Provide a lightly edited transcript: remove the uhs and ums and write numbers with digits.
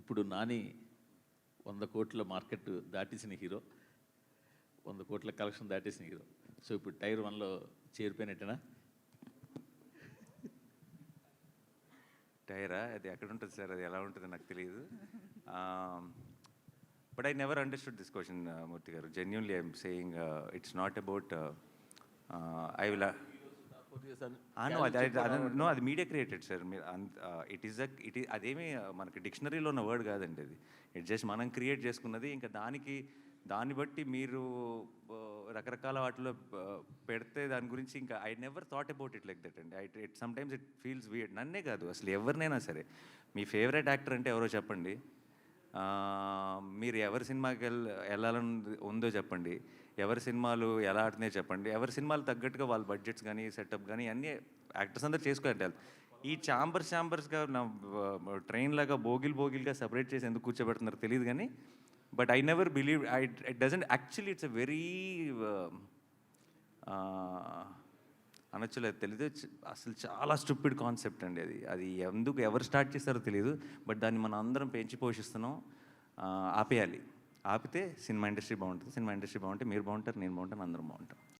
ఇప్పుడు నాని 100 కోట్ల market దాటేసిన hero, 100 కోట్ల కలెక్షన్ దాటేసిన హీరో. సో ఇప్పుడు టైర్ 1లో చేరిపోయినట్టేనా? టైరా? అది ఎక్కడ ఉంటుంది సార్, అది ఎలా ఉంటుందో నాకు తెలియదు. But I never understood this question, Murthy గారు. Genuinely I'm saying it's not about I will know, అది మీడియా క్రియేటెడ్ సార్. మీరు ఇట్ ఈస్ అదేమి మనకి డిక్షనరీలో ఉన్న వర్డ్ కాదండి. అది ఇట్ జస్ట్ మనం క్రియేట్ చేసుకున్నది. ఇంకా దాన్ని బట్టి మీరు రకరకాల వాటిలో పెడితే దాని గురించి ఇంకా I never thought about it like that అండి. It sometimes it feels weird. నన్నే కాదు, అసలు ఎవరినైనా సరే. మీ ఫేవరెట్ యాక్టర్ అంటే ఎవరో చెప్పండి, మీరు ఎవరి సినిమాకి వెళ్ళాలని ఉందో చెప్పండి, ఎవరి సినిమాలు ఎలా ఆడుతున్నాయో చెప్పండి, ఎవరి సినిమాలు తగ్గట్టుగా వాళ్ళ బడ్జెట్స్ కానీ సెటప్ కానీ అన్నీ యాక్టర్స్ అందరూ చేసుకోవాలి. ఈ ఛాంబర్స్గా నా ట్రైన్ లాగా బోగిల్గా సపరేట్ చేసి ఎందుకు కూర్చోబెడుతున్నారు తెలియదు కానీ, but I never believe it doesn't actually. It's a very అనొచ్చలేదు, తెలీదు, అసలు చాలా స్టూపిడ్ కాన్సెప్ట్ అండి. అది ఎందుకు ఎవరు స్టార్ట్ చేస్తారో తెలియదు, బట్ దాన్ని మనం అందరం పెంచి పోషిస్తున్నాం. ఆపేయాలి. ఆపితే సినిమా ఇండస్ట్రీ బాగుంటుంది. సినిమా ఇండస్ట్రీ బాగుంటే మీరు బాగుంటారు, నేను బాగుంటాను, అందరం బాగుంటాం.